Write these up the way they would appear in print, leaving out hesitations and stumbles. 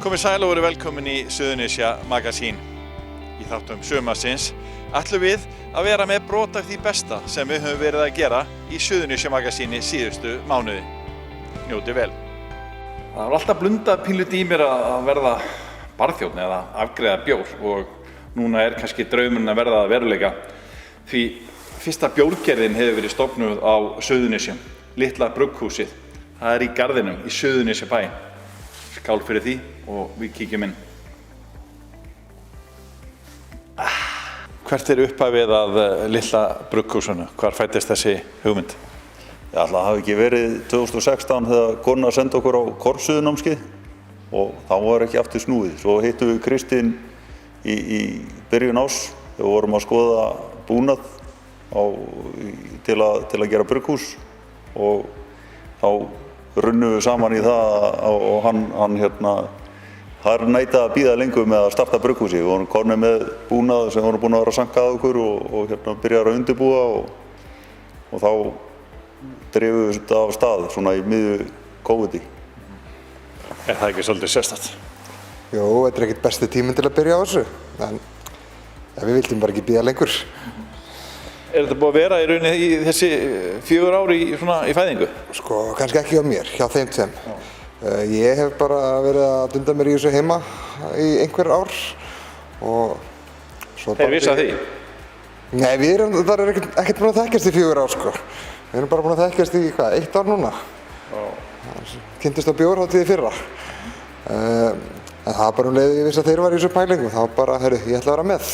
Komið sæl og verið velkomin í Suðurnesja Magasín. Í þáttum sumarsins ætlum við að vera með brot af því besta sem við höfum verið að gera í Suðurnesja Magasíni síðustu mánuði. Njótið vel. Það var alltaf blundað pínluti í mér að verða barþjónn eða afgreiða bjór og núna er kannski draumurinn að verða að veruleika. Því fyrsta bjórgerðin hefur verið stofnuð á Suðurnesjum, litla brugghúsið. Það er í garðinum í Suðurnesjabæ. Skál fyrir því og við kíkjum inn. Hvert er upphafið að litla brugghúsinu? Hvar fæddist þessi hugmynd? Já, það hafi ekki verið 2016 þegar kona sendi okkur á korpssuðunámskeið og þá var ekki aftur snúið. Svo hittum við Kristín í byrjun árs þegar við vorum að skoða búnað til að gera brugghús og þá runnum við saman í það og hann það neitaði að bíða lengur með að starta brugghúsi. Við vorum konið með búnað sem vorum búin að vera að sanka að okkur og byrjaði að undirbúa og þá drifum við þetta af stað svona í miðju COVID-i. Er það ekki svolítið sérstakt? Jú, þetta er ekkert besti tíminn til að byrja á þessu, en við vildum bara ekki bíða lengur. Er þetta búið að vera í rauninni í þessi 4 ár í fæðingu? Sko, kannski ekki hjá mér, hjá þeim tveim. Ég hef bara verið að dunda mér í þessu heima í einhver ár og svo Þeir vissu að því? Nei, það er ekkert búin að þekkjast í 4 ár, sko. Við erum bara búin að þekkjast í, 1 ár núna. Kynntust á bjórhátíð í fyrra. En það var bara leið ég vissi að þeir var í þessu pælingu, þá bara, heyrðu, ég ætla að vera með.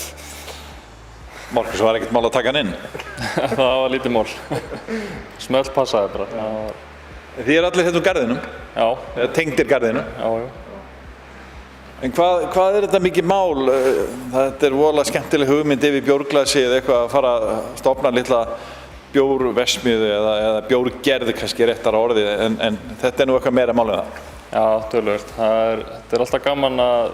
Markus, var ekkert mál að taka hann inn? Það var lítið mál. Smölt passaði bara. Þið eru allir hérna úr garðinum? Já. Eða tengdir garðinu? Já. En hvað er þetta mikið mál? Þetta er voðalega skemmtileg hugmynd yfir bjórglasi eða eitthvað að fara að stofna litla bjórverksmiðju eða bjórgerð kannski réttara orðið, en þetta er nú eitthvað meira mál en það? Já, töluvert. Þetta er alltaf gaman að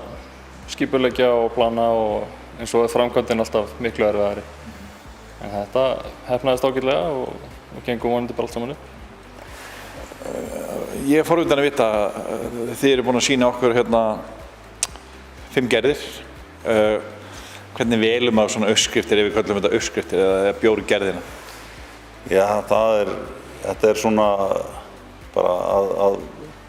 skipuleggja og plana og eins og er framkvæmdin alltaf miklu erfiðari. En þetta heppnaðist ágætlega og gengur vonandi bara allt saman upp. Ég er forvitin að vita, þið eru búin að sýna okkur 5 gerðir. Hvernig velum á svona uppskriftir, ef við köllum þetta uppskriftir eða bjórgerðina? Já, þetta er svona bara að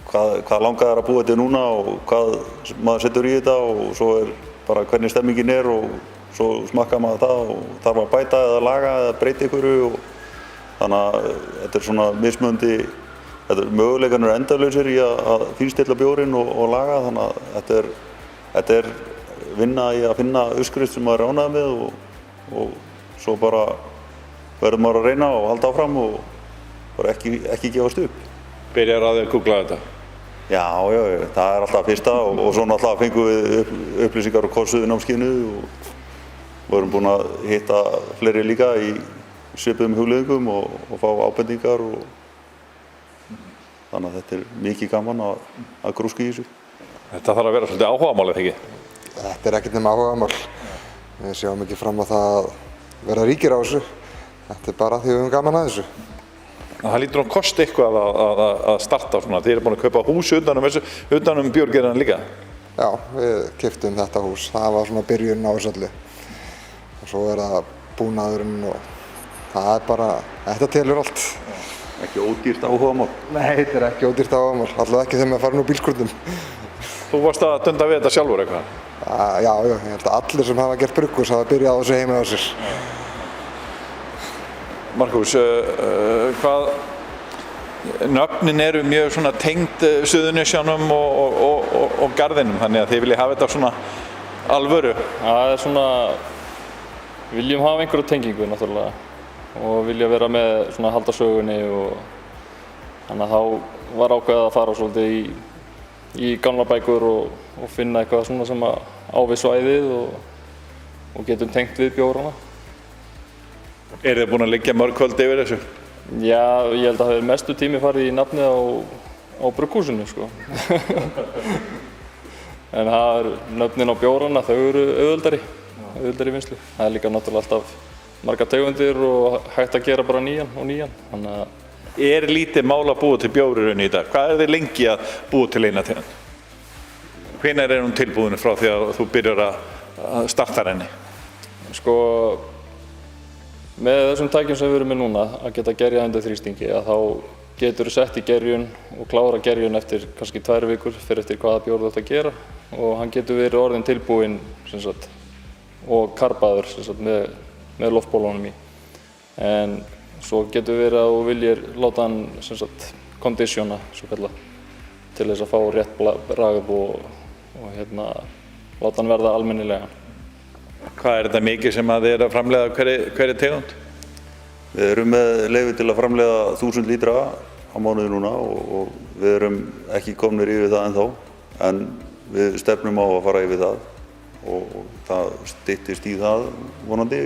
hvað langar þær að búa þetta núna og hvað maður setur í þetta og svo er bara hvernig stemmingin er og svo smakkar maður það og þarf að bæta eða laga eða breyta einhverju og þannig að þetta er svona mismunandi, möguleikarnir eru endalausir í að fínstilla bjórinn og laga, þannig að þetta er vinna í að finna uppskrift sem maður er ánægður með og svo bara verður maður að reyna og halda áfram og bara ekki gefast upp. Byrjar að googla þetta? Já, það er alltaf fyrsta og svo náttúrulega fengum við upplýsingar á korpssuðunámskeiðinu og vorum búin að hitta fleiri líka í svipuðum hugleiðingum og fá ábendingar og þannig að þetta er mikið gaman að grúska í þessu. Þetta þarf að vera svolítið áhugamál, eða ekki? Þetta er ekkert nema áhugamál. Við sjáum ekki fram á það að verða ríkir á þessu. Þetta er bara því við höfum gaman að þessu. Það lítur að kosta eitthvað að starta svona. Þið eru búin að kaupa hús utan bjórgerðina líka? Já, við keyptum þetta hús. Það var svona byrjunin á þessu öllu. Og svo er það búnaðurinn og það er bara, þetta telur allt. Ekki ódýrt áhugamál? Nei, þetta er ekki ódýrt áhugamál. Allavega ekki þegar maður farin úr bílskúrnum. Þú varst að dunda við þetta sjálfur eitthvað? Já, ég held að allir sem hafa gert brugghús hafa byrjað á þessu heima á sér. Markus, nöfnin eru mjög svona tengd Suðurnesjanum og garðinum, þannig að þið viljið hafa þetta svona alvöru? Það er svona, viljum hafa einhverja tengingu náttúrulega og vilja vera með svona halda sögunni og þannig að þá var ákveðið að fara svolítið í gamla bækur og finna eitthvað svona sem á við svæðið og getum tengt við bjórana. Eru þið búin að liggja mörg kvöld yfir þessu? Já, ég held að það hefur mestu tími farið í nafnið á brugghúsinu, sko. En það er nöfnin á bjórana, þau eru auðveldari vinnslu. Það er líka náttúrulega alltaf margar tegundir og hægt að gera bara nýjan og nýjan. Þannig að Er lítið mál að búa til bjór í rauninni í dag? Hvað er þið lengi að búa til eina tegund? Hvenær hún tilbúin frá því að þú byrjar að starta henni? Sko, með þessum tækjum sem við erum með núna, að geta gerjað undir þrýstingi, að þá getur þú sett í gerjun og klára gerjun eftir kannski 2 vikur fyrir eftir hvaða bjór þú ætti að gera og hann getur verið orðinn tilbúinn og karbaður með loftbólunum í. En svo getur verið að þú viljir láta hann kondísjóna, svo kallað, til þess að fá rétt bragð og láta hann verða almennilegan. Hvað er þetta mikið sem að þið eru að framleiða hverri tegund? Við erum með leyfi til að framleiða 1000 lítra á mánuði núna og við erum ekki komnir yfir það ennþá, en við stefnum á að fara yfir það og það styttist í það vonandi.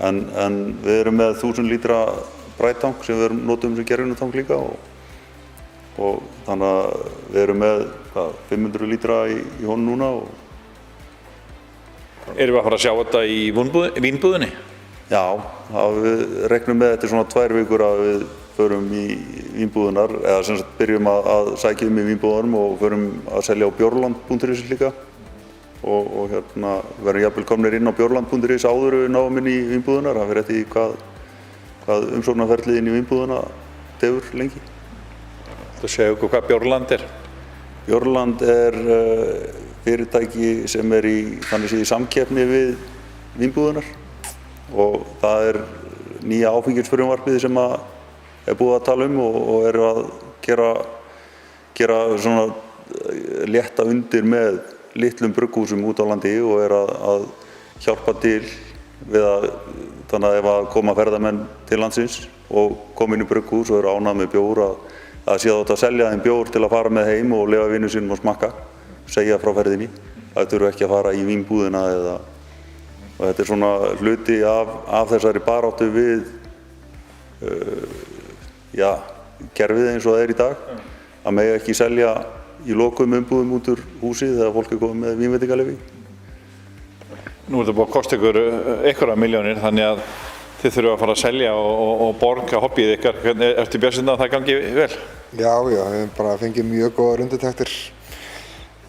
En við erum með 1000 lítra brættank sem við notum sem gerjunatank líka og þannig að við erum með 500 lítra í honum núna. Erum við að fara að sjá þetta í vínbúðinni? Já, við reiknum með þetta svona 2 vikur að við förum í vínbúðunar, eða sem sagt byrjum að sækja í vínbúðunum og förum að selja á bjorland.is líka og verðum jafnvel komnir inn á bjorland.is áður við náum inn í vínbúðunar. Það fer eftir því hvað umsóknarferlið inn í vínbúðuna tefur lengi. Þú segir okkur hvað Bjorland er? Bjorland er fyrirtæki sem er í samkeppni við vínbúðunar og það er nýja áfengisfrumvarpið sem er búið að tala og eru að gera svona létta undir með litlum brugghúsum út á landi og er að hjálpa til við þannig að ef að koma ferðamenn til landsins og koma inn í brugghús og eru ánægð með bjór að sé að selja þeim bjór til að fara með heim og leyfa vinum sínum að smakka, segja frá ferðinni. Það þurfa ekki að fara í vínbúðina og þetta er svona hluti af þessari baráttu við kerfið eins og það er í dag, að mega ekki selja í lokuðum umbúðum út úr húsi þegar fólk er komið með vínveitingaleyfi. Nú er þetta búið að kosta ykkur einhverjar milljónir, þannig að þið þurfum að fara að selja og borga hobbyið ykkar. Ertu bjartsýnn að það gangi vel? Já, við hefum bara fengið mjög góðar undirtektir.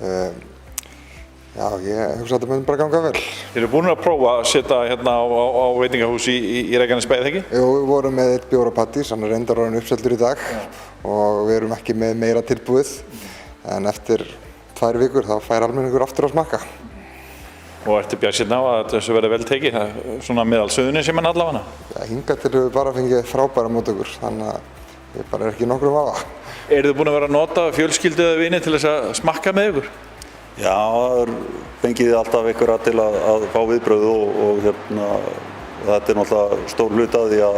Já, ég hugsa að þetta mun bara ganga vel. Þið eru búin að prófa að setja hérna á veitingahús í Reykjanesbæ, eða ekki? Jú, við vorum með 1 bjór á Pattís, hann er reyndar orðinn uppseldur í dag og við erum ekki með meira tilbúið. En eftir 2 vikur þá fær almenningur aftur að smakka. Og ertu bjartsýnn á að þessu verði vel tekið, svona meðal Suðurnesjamenn allavega? Já, hingað til höfum við bara fengið frábæra móttökur, þannig að ég bara er ekki nokkrum vafa. Eru þið búin að vera að nota fjölskyldu eða vini til þess að smakka með ykkur? Já, það fengið alltaf einhverja til að fá viðbrögð og þetta er náttúrulega stór hluti af því að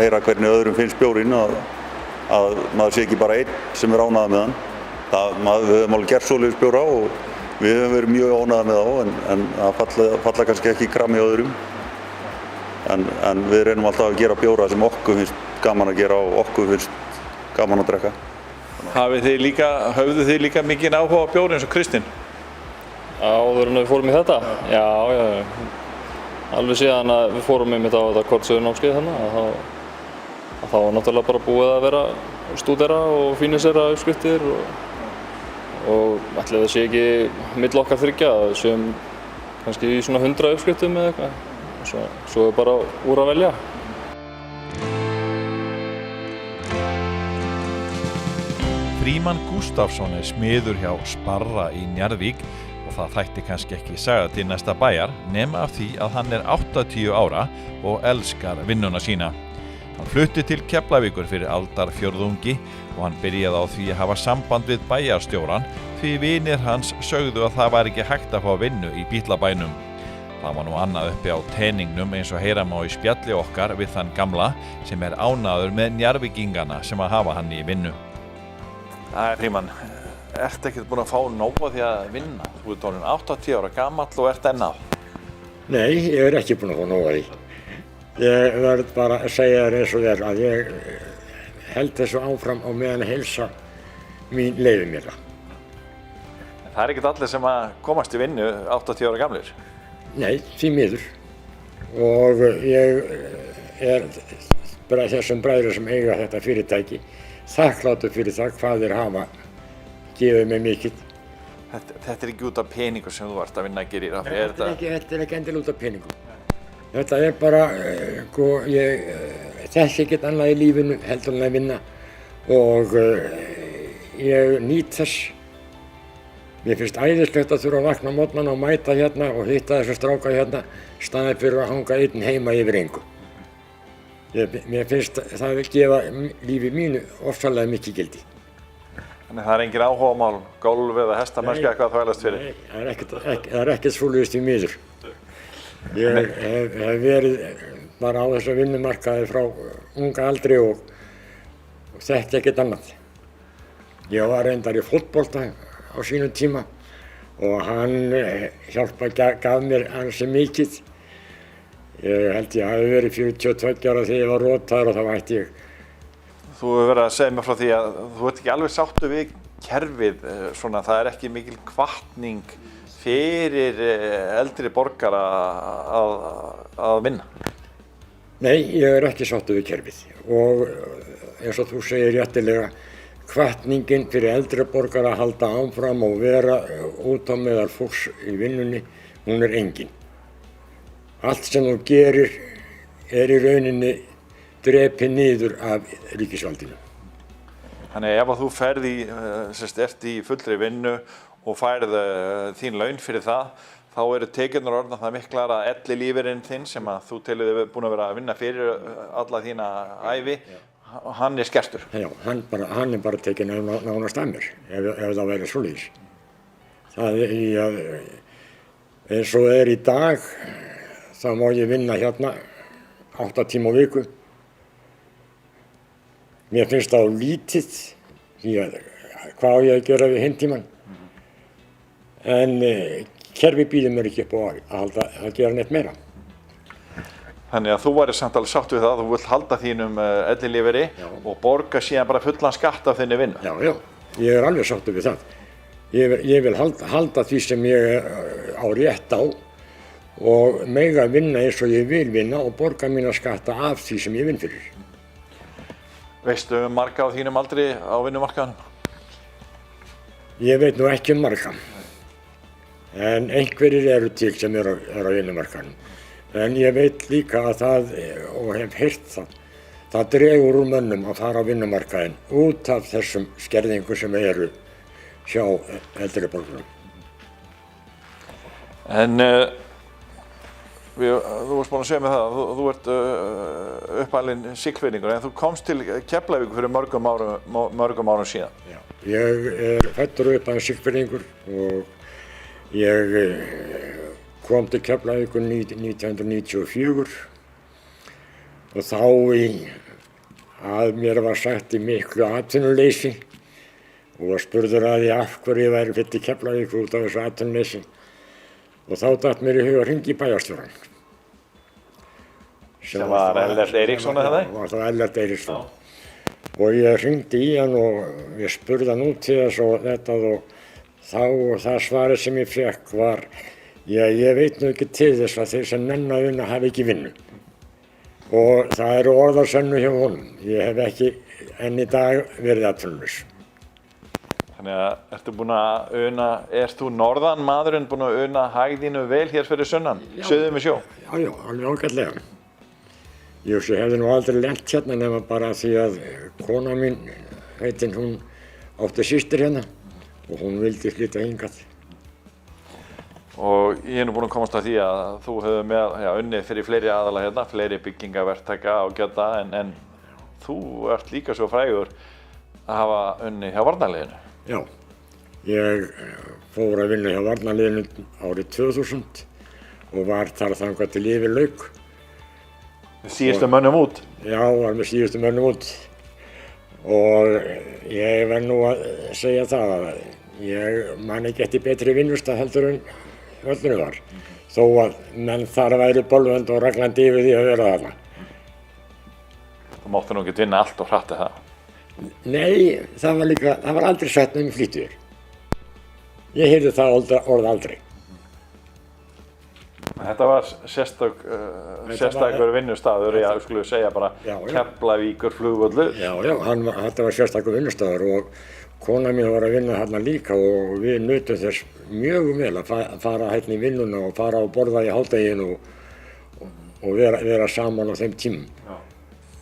heyra hvernig öðrum finnst bjórinn, að maður sé ekki bara einn sem er ánægður með hann. Við höfum alveg gert svoleiðis bjóra og við höfum verið mjög ánægðir með þá, en það falla kannski ekki kram í öðrum. En við reynum alltaf að gera bjóra sem okkur finnst gaman að gera og okkur finnst gaman að drekka. Höfðu þið líka mikinn áhuga á bjóri eins og Kristinn? Áður en við fórum í þetta? Já. Alveg síðan að við fórum einmitt á þetta kortsöðunámskeið þannig að þá var náttúrulega bara búið að vera stúdera og fínisera uppskriftir og ætli það sé ekki milli okkar þriggja að við séum kannski í svona 100 uppskriftum eða eitthvað. Svo er bara úr að velja. Frímann Gústafsson er smiður hjá Sparra í Njarðvík og það þætti kannski ekki saga til næsta bæjar nema af því að hann er 80 ára og elskar vinnuna sína. Hann flutti til Keflavíkur fyrir aldarfjórðungi og hann byrjaði á því að hafa samband við bæjarstjóran því vinir hans sögðu að það var ekki hægt að fá vinnu í Bítlabænum. Það var nú annað uppi á teningnum eins og heyra má í spjalli okkar við þann gamla sem er ánægður með Njarðvíkingana sem að hafa hann í vinnu. Frímann, ertu ekkert búinn að fá nóg af því að vinna? Þú ert orðinn 80 ára gamall og ert enn á. Nei, ég er ekki búinn að fá nóg af því. Ég verð bara að segja þér eins og þér að ég held þessu áfram á meðan heilsa mín leyfir mér það. Það er ekkert allir sem að komast í vinnu 80 ára gamlir? Nei, því miður. Og ég er bara þessum bræður sem eiga þetta fyrirtæki þakkláttur fyrir það hvað þeir hafa gefið mig mikið Þetta ekki út af peningu sem þú ert að vinna að gera í raffi, Þetta er ekki endilega út af peningum. Þetta er bara, ég þekki ekkert annað í lífinu heldur en að vinna og ég nýt þess. Mér finnst æðislegt að þurfa að vakna á morgnana og mæta hérna og hitta þessa stráka hérna staðið fyrir að hanga einn heima yfir engu. Mér finnst það gefa lífi mínu ofsalega mikið gildi. Þannig það engin áhugamál, golf eða hestamennska eitthvað þvælast fyrir? Nei, það er ekkert svoleiðis því miður. Ég hef verið bara á þessu vinnumarkaði frá unga aldri og þekki ekkert annað. Ég var reyndar í fótbolta á sínum tíma og hann gaf mér ansi mikið. Ég held ég hafi verið 42 ára þegar ég var rotaður og þá ætti ég. Þú hefur verið að segja mér frá því að þú ert ekki alveg sáttur við kerfið, svona það ekki mikil hvatning fyrir eldri borgara að vinna. Nei, ég er ekki sáttur við kerfið og eins og þú segir réttilega, hvatningin fyrir eldri borgara að halda áfram og vera út á meðal fólks í vinnunni, hún er engin. Allt sem þú gerir er í rauninni drepið niður af ríkisvaldinu. Þannig ef þú ert í fullri vinnu og færð þín laun fyrir það, þá eru tekjurnar orðnar það miklar að ellilífeyrinn þinn sem að þú telur þig búin að vera að vinna fyrir alla þína ævi, hann er skertur. Já, hann er bara tekinn nánast af mér, ef það væri svoleiðis. Það er eins og er í dag, þá má ég vinna hérna 8 tíma á viku. Mér finnst það lítið, hvað á ég að gera við hinn tíman. En kerfi býður mér ekki upp á að gera neitt meira. Þannig að þú væri samt alveg sátt við það, þú vilt halda þínum ellilífeyri og borga síðan bara fullan skatt af þinni vinnu. Já, ég er alveg sáttur við það. Ég vil halda því sem ég á rétt á og mega vinna eins og ég vil vinna og borga mína skatta af því sem ég vinn fyrir. Veistu marga á þínum aldri á vinnumarkaðnum? Ég veit nú ekki marga, en einhverjir eru til sem eru á vinnumarkaðnum. En ég veit líka að það, og hef heyrt það dregur úr mönnum að fara á vinnumarkaðinn út af þessum skerðingum sem eru hjá eldri borgurum. En þú varst búinn að segja mér það, þú ert uppalinn Siglfirðingur en þú komst til Keflavíkur fyrir mörgum árum síðan. Já, ég er fæddur og uppalinn Siglfirðingur og ég kom til Keflavíkur 1994 og þá að mér var sagt í miklu atvinnuleysi og var spurður að ég af hverju ég væri flytt til Keflavíkur út af þessu atvinnuleysi. Og þá datt mér í hug að hringja í bæjarstjórann. Sem var Ellert Eiríksson eða það? Var það Ellert Eiríksson. Og ég hringdi í hann og ég spurði hann út til þess og þetta og það svarið sem ég fékk var ég veit nú ekki til þess að þeir sem nenna að vinna hafi ekki vinnu. Og það eru orðarsönnu hjá honum. Ég hef ekki enn í dag verið atvinnulaus. Þannig að ertu búinn að ert þú norðan maðurinn búinn að una hægðínu vel hér fyrir sunnan, suður með sjó? Já, alveg ágætlega. Ég hefði nú aldrei lent hérna nema bara því að kona mín, hún átti systir hérna og hún vildi flytja hingað. Og ég nú búinn að komast að því að þú hefur unnið fyrir fleiri aðala hérna, fleiri byggingaverktaka og gjöta en þú ert líka svo frægur að hafa unnið hjá varnarliðinu. Já, ég fór að vinna hjá varnarliðinu árið 2000 og var þar þangað til yfir lauk. Síðustu mönnum út? Já, var með síðustu mönnum út. Og ég verð nú að segja það að ég man ekki eftir betri vinnustað heldur en öllum var. Þó að menn þar væri bolvönd og raglandi yfir því að vera þarna. Þú máttu nú ekki vinna allt og hratt það? Nei, það var aldrei sagt um flýttuður. Ég heyrði það orð aldrei. Þetta var sérstakur vinnustaður, ég skulle segja bara Keflavíkur flugvöllur. Já, þetta var sérstakur vinnustaður kona mín var að vinna hérna líka og við nutum þess mjög vel að fara hérna í vinnuna og fara og borða í hádeginu og vera saman á þeim tímum.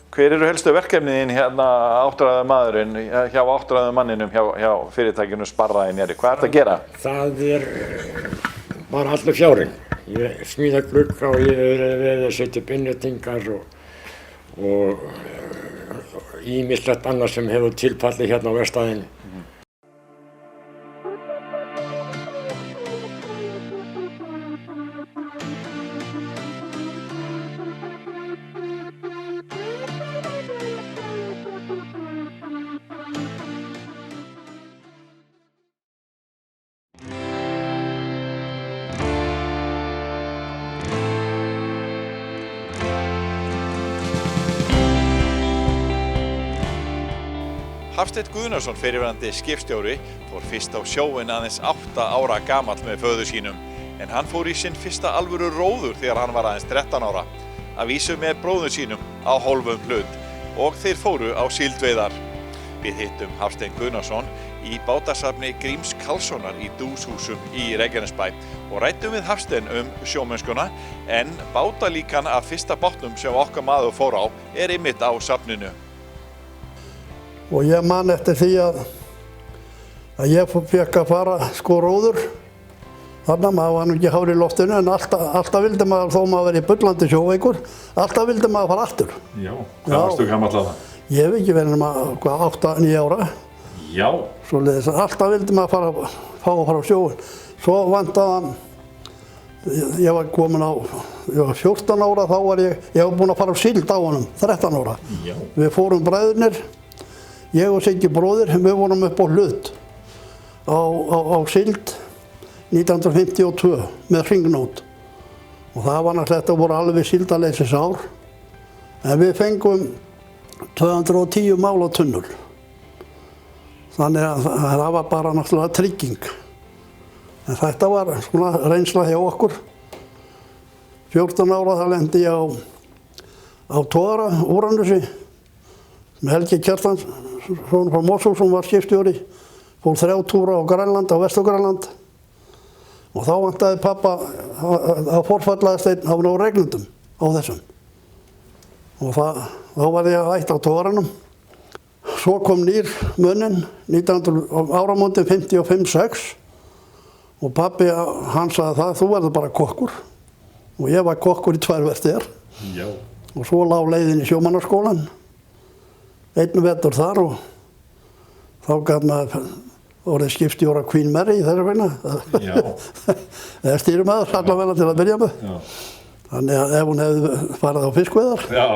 Hver eru helstu verkefniðin hérna áttræðumadurinn, hjá áttræðumanninum hjá fyrirtækinu Sparra í Neri? Hvað ertu að gera? Það bara allur fjárinn. Ég smíða glugga og ég verið að setja upp innréttingar og ýmislegt annað sem hefur tilfallið hérna á verkstæðinu. Hafsteinn Guðnason, fyrrverandi skipstjóri, fór fyrst á sjóinn aðeins 8 ára gamall með föður sínum, en hann fór í sinn fyrsta alvöru róður þegar hann var aðeins 13 ára, að vísu með bróður sínum á hálfum hlut, og þeir fóru á síldveiðar. Við hittum Hafsteinn Guðnason í bátasafni Gríms Karlssonar í Dúshúsum í Reykjanesbæ og ræddum við Hafsteinn sjómennskuna, en bátalíkan af fyrsta bátnum sem okkar maður fór á einmitt á safninu. Og ég man eftir því að ég fekk að fara róður. Þarna maður var nú ekki hár í loftinu en alltaf vildi maður, þó maður verið bullandi sjóveikur, alltaf vildi maður fara aftur. Já, hvað varstu gamall að það? Ég hef ekki verið nema 8-9 ára. Já. Svoleiðis að alltaf vildi maður fá að fara á sjóinn. Svo vantaði ég var komin ég var 14 ára, þá var ég var búinn að fara á síld á honum, 13 ára. Já. Við fórum bræðurnir. Ég og Siggi bróðir, við vorum upp á hlut á síld 1952 með hringnót. Og það var náttúrulega, þetta voru alveg síldarleysisár. En við fengum 210 mál á tunnur. Þannig að það var bara náttúrulega trygging. En þetta var svona reynsla hjá okkur. 14 ára það lendi ég á togara, Úranusi, með Helgi Kjartansson frá Mosó sem var skipstjóri, fór 3 túra á Grænland, á Vestur-Grænland og þá vantaði pappa að forfallaðist einn á reglundum á þessum og þá var ég ætt á togaranum. Svo kom nýr muninn áramótin 55-6 og pappi hann sagði það, þú verður bara kokkur og ég var kokkur í 2 vertíðar. Já. Og svo lá leiðin í sjómannaskólann. Einn vetur þar og þá gat maður orðið skipstjóra Queen Mary þess vegna. Eða stýrimaður allavega til að byrja með. Já. Þannig að ef hún hefði farið á fiskveiðar. Já.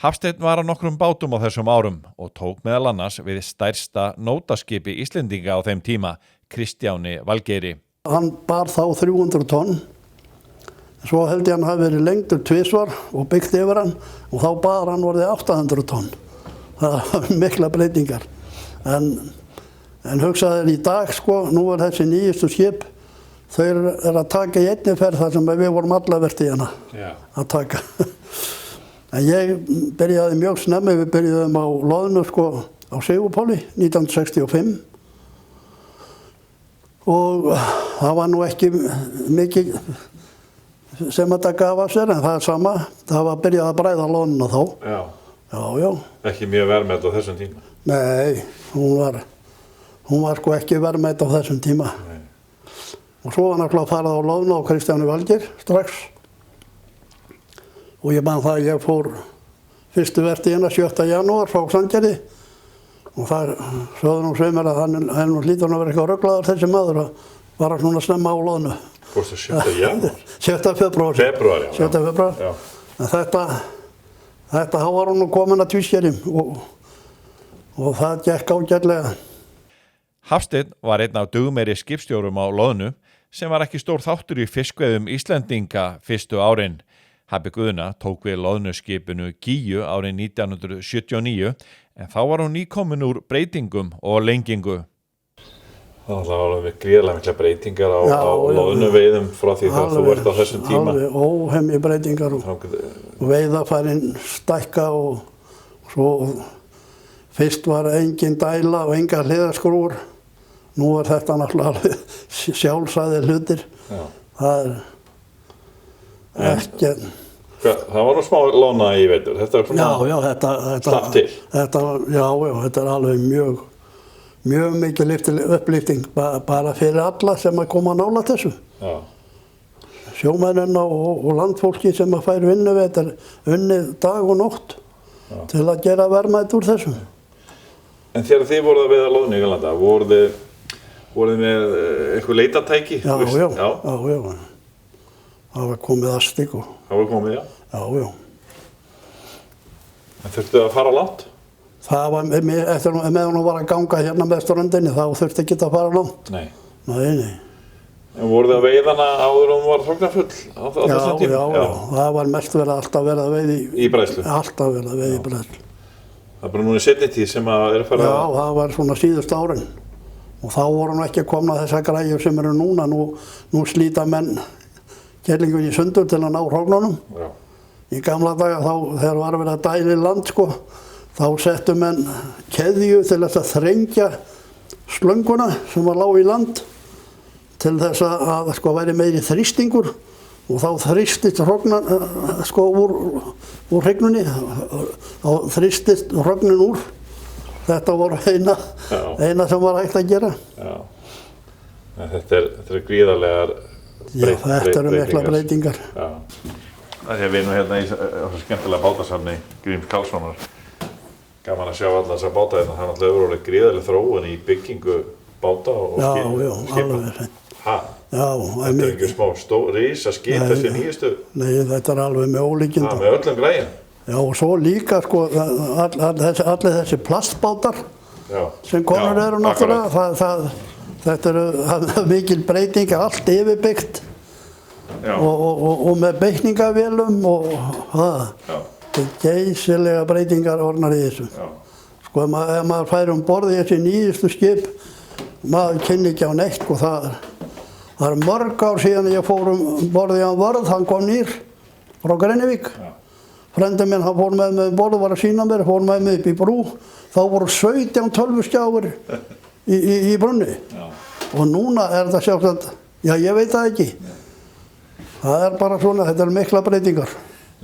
Hafsteinn var á nokkrum bátum á þessum árum og tók meðal annars við stærsta nótaskipi Íslendinga á þeim tíma, Kristjáni Valgeiri. Hann bar þá 300 tonn. Svo held ég hann hafi verið lengdur tvisvar og byggt yfir hann og þá bar hann orðið 800 tonn. Það var mikla breytingar. En hugsaðu í dag, nú þessi nýjustu skip, þau að taka í einni ferð þar sem við vorum alla vertíðina að taka. En ég byrjaði mjög snemmi, við byrjuðum á loðnu á Sigurpáli 1965. Og það var nú ekki mikið sem þetta gaf af sér, en það er sama. Það var byrjað að bræða loðnuna þá. Já. Já. Ekki mjög verðmætt á þessum tíma? Nei, hún var ekki verðmætt á þessum tíma. Nei. Og svo var náttúrulega farið á loðnu á Kristjáni Valgeir strax. Og ég man það að ég fór fyrstu vertíðina 7. janúar frá Sandgerði. Og það sögðu nú sumir að hann hlýtur að vera eitthvað ruglaður þessi maður að vara svona snemma á loðnu. Fórstu 7. janúar? 7. febrúar. Febrúar, já. 7. febrúar. Já. En Þetta var hún komin að tvískerjum og það gekk ágætlega. Hafsteinn var einn af dugmeiri skipstjórum á loðnu sem var ekki stór þáttur í fiskveiðum Íslendinga fyrstu árin. Habi Guðna tók við loðnuskipinu Gíu árið 1979 en þá var hún nýkomin úr breytingum og lengingu. Það var alveg gríðarlega mikla breytingar á loðnuveiðum frá því þegar þú ert á þessum tíma. Alveg óhemji breytingar og veiðarfærin stækka og svo Fyrst var engin dæla og enga hliðarskrúfur. Nú þetta náttúrulega alveg sjálfsagðir hlutir. Já. Það ekki... Það var nú smá lána í vetur, þetta er svona... Já, þetta slapp til. Þetta alveg mjög mikil upplýfting bara fyrir alla sem að koma nálægt þessu. Já. Sjómennina og landfólki sem að fær vinnu við þetta unnið dag og nótt til að gera verðmæti úr þessu. En þegar þið voruð að veiða loðnu í Englanda, voruð þið með eitthvað leitartæki? Já. Það var komið astig og... Það var komið, já? Já. En þurftu að fara langt? Það var, eftir meðan hún var að ganga hérna með ströndinni, þá þurfti ekki að fara langt. Nei. Nei. En voruð þið að veiða hana áður og hún var hrognarfull á þessum tíma? Já. Það var mest alltaf verið að veiða í bræðslu? Alltaf verið að veiða í bræðslu. Það er bara núna í seinni tíð sem að er að fara... Já, það var svona síðust árin. Og þá voru nú ekki að koma þessar græjur sem eru núna. Nú slíta menn kerlingun í sundur til að ná hrognunum. Já. Í gamla daga þegar var verið að dæla í land þá settu menn keðju til þess að þrengja slönguna sem var lág í land til þess að væri meiri þrýstingur og þá þrýstist hrognan úr hrygnunni, þá þrýstist hrognin úr. Þetta voru eina sem var hægt að gera. Já. En þetta er gríðarlegar þetta eru mikla breytingar. Já. Það er við nú hérna í þessu skemmtilega bátasafni Gríms Karlssonar. Gaman að sjá alla þessa báta hérna. Það er náttúrulega verið gríðarleg þróun í byggingu báta og skipa. Alveg hreint. Ha? Já, þetta er ekki smá risa skip þessi nýjustu? Nei, þetta er alveg með ólíkindum. Það með öllum græjum? Já, og svo líka allir þessi plastbátar sem konur eru náttúrulega. Þetta eru mikil breyting, allt yfirbyggt og með beikningavélum og þetta er geysilega breytingar orðnar í þessu. Sko, ef maður fær borð í þessi nýjustu skip, maður kynni ekki á neitt og það er mörg ár síðan ég fór borð í hann Vörð, hann kom nýr frá Grenivík. Frendi minn, hann fór með borð, var að sýna mér, fór með mig upp í brú, þá voru 17 tölvuskjáfur í brunni. Og núna er þetta sjálfsagt, ég veit það ekki. Það er bara svona, þetta eru mikla breytingar.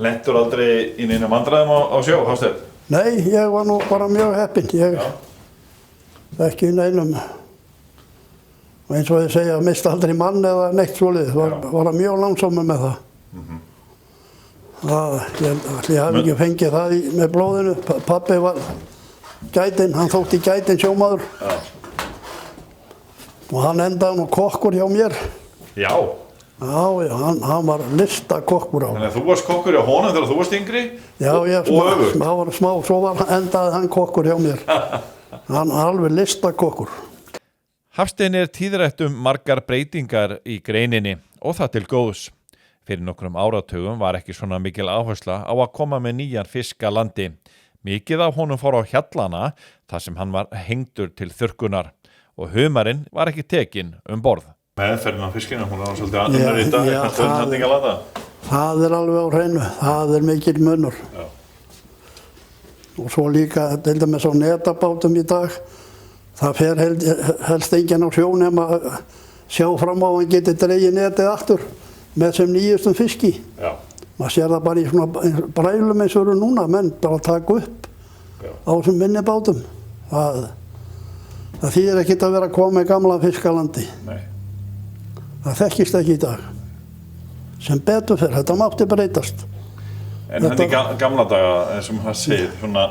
Lentur aldrei í neinum vandræðum á sjó, Hafsteinn? Nei, ég var nú bara mjög heppinn. Ekki í neinum. Og eins og ég segja, mista aldrei mann eða neitt svoleiðis. Var mjög langsamur með það. Ég hafi ekki fengið það með blóðinu. Pabbi var gætinn, hann þótti gætinn sjómaður. Og hann endaði nú kokkur hjá mér. Já? Já, hann var listakokkur á. Þannig að þú varst kokkur hjá honum þegar þú varst yngri? Já, var smá, svo endaði hann kokkur hjá mér. Hann alveg listakokkur. Hafsteinn er tíðrætt margar breytingar í greininni og það til góðs. Fyrir nokkrum áratugum var ekki svona mikil áhersla á að koma með nýjan fisk að landi. Mikið af honum fór á hjallana þar sem hann var hengdur til þurrkunar og humarinn var ekki tekinn borð. Meðferðin á fiskinu, hún var svolítið annar í dag, það er alveg á hreinu, það er mikill munur. Já. Og svo líka, til dæmis á netabátum í dag, það fer helst enginn á sjó nema að sjá fram á að hann geti dregið netið aftur með sem nýjustum fiski. Já. Maður sér það bara í svona brælum eins og eru núna, menn bara taka upp á þessum minni bátum. Það þýðir ekkert að vera að koma með gamla fiskalandi. Nei. Það þekkist ekki í dag. Sem betur fyrir, þetta mátti breytast. En þetta í gamla daga, eins og maður segir, svona...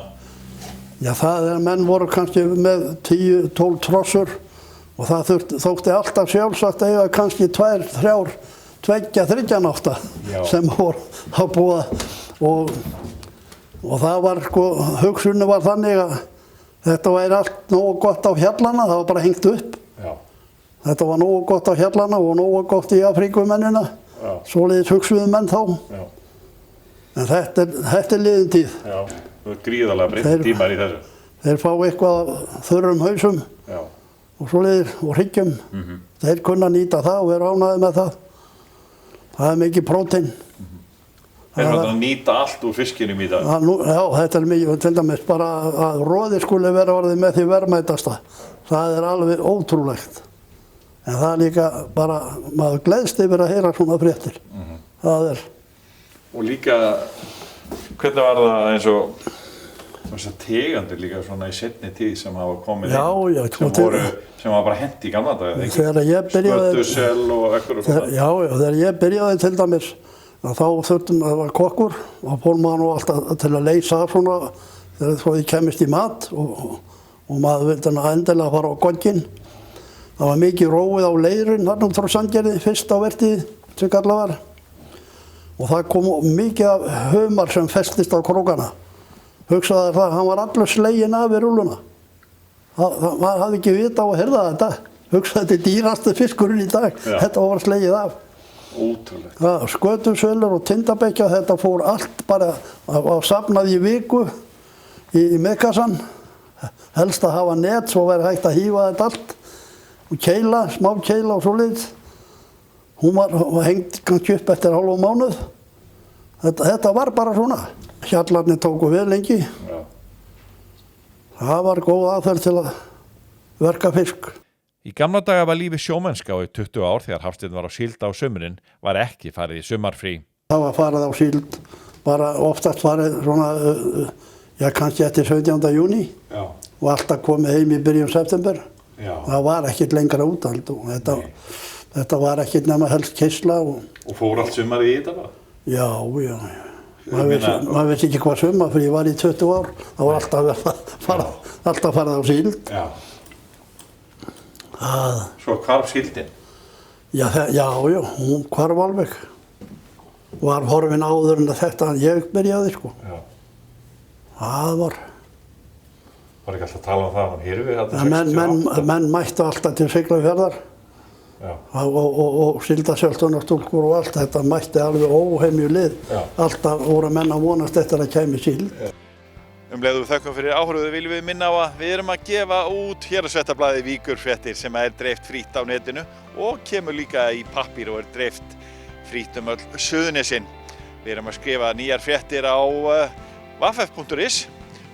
Já, það er, menn voru kannski með 10-12 trossur og það þótti alltaf sjálfsagt að eiga kannski 2-3 nátta sem voru að búa og það var sko, hugsunni var þannig að þetta væri allt nógu gott á hjallana, það var bara hengt upp. Já. Þetta var nógu gott á hjallana og nógu gott í Afríkumennina, svoleiðis hugsuðu menn þá. Já. En þetta er liðin tíð. Já, það er gríðarlega breytt tímar í þessu. Þeir fá eitthvað þurrum hausum og svoleiðis og hryggjum. Þeir kunna nýta það og vera ánægðir með það. Það er mikið prótein. Þeir eru að nýta allt úr fiskinum í dag. Já, þetta er mikið, til dæmis bara að roði skuli vera orðið með því verðmætasta. Það er alveg ótrúlegt. En það er líka bara, maður gleðst yfir að heyra svona fréttir. Það er. Og líka, hvernig var það eins og þessar tegundir líka svona í seinni tíð sem hafa komið sem var bara hent í gamla daga, ekki? Þegar ég byrjaði... Skötusel og eitthvað svona. Já, þegar ég byrjaði til dæmis, þá þurftum að vera kokkur og fór maður nú alltaf til að leysa af svona þegar svo ég kemist í mat og maður vildi endilega fara á gogginn. Það var mikið róið á leirinn þarna út frá Sandgerði, fyrst á vertíð sem kallað var. Og það kom mikið af humar sem festist á krókana. Hugsaði það, hann var allur sleginn af í rúlluna. Maður hafði ekki vita á að heyrða þetta. Hugsaði þetta er dýrasti fiskurinn í dag. Já. Þetta var slegið af. Ótrúlegt. Skötusölur og tindabekkja, þetta fór allt bara að safnað í viku í meðkassan. Helst að hafa net, svo væri hægt að hífa þetta allt. Og keila, smá keila og svoleiðis. Hún var hengt kannski upp eftir hálfum mánuð. Þetta var bara svona. Hjallarnir tóku vel lengi. Já. Það var góð aðferð til að verka fisk. Í gamla daga var lífið sjómennska og í 20 ár þegar Hafsteinn var á síld á sumrin var ekki farið í sumarfrí. Það var farið á síld, bara oftast farið svona, kannski eftir 17. júní. Já. Og alltaf komið heim í byrjun september. Já. Það var ekkert lengra úthald og þetta var ekkert nema helst keisla. Og fór allt sumar í þetta bara? Já. Maður vissi ekki hvað sumarfrí var í 20 ár. Það var alltaf farið á síld. Já. Svo hvarf síldin? Já, hún hvarf alveg. Var horfin áður en þetta ég byrjaði, sko. Já. Það var... Var ekki alltaf að tala það, hann hyrfi þetta 68? Menn mættu alltaf til Siglufjarðar. Já. Og síldasöltunarstúlkur og allt þetta mætti alveg óhemju lið. Já. Alltaf voru menn að vonast eftir að kæmi síld. Leið og þökkum fyrir áhorfið viljum við minna á að við erum að gefa út Héraðsfréttablaðið Víkurfréttir sem er dreift frítt á netinu og kemur líka í pappír og er dreift frítt öll Suðurnesin. Við erum að skrifa nýjar fréttir á vaff.is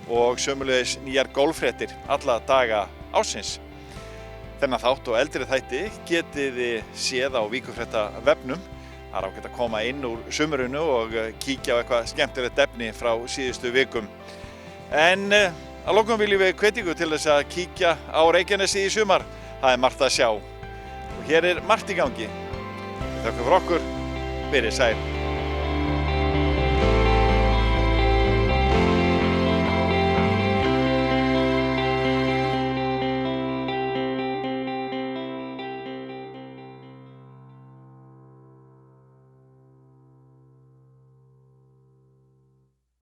og sömulegis nýjar golffréttir alla daga ársins. Þennan þátt og eldri þætti getið þið séð á Víkurfréttavefnum. Það er ágætt að koma inn úr sumrinu og kíkja á eitthvað skemmtilegt efni frá síðustu vikum. En að lokum viljum við hvetja ykkur til þess að kíkja á Reykjanesi í sumar. Það er margt að sjá. Og hér er margt í gangi. Við þökkum fyrir okkur. Verið sæl.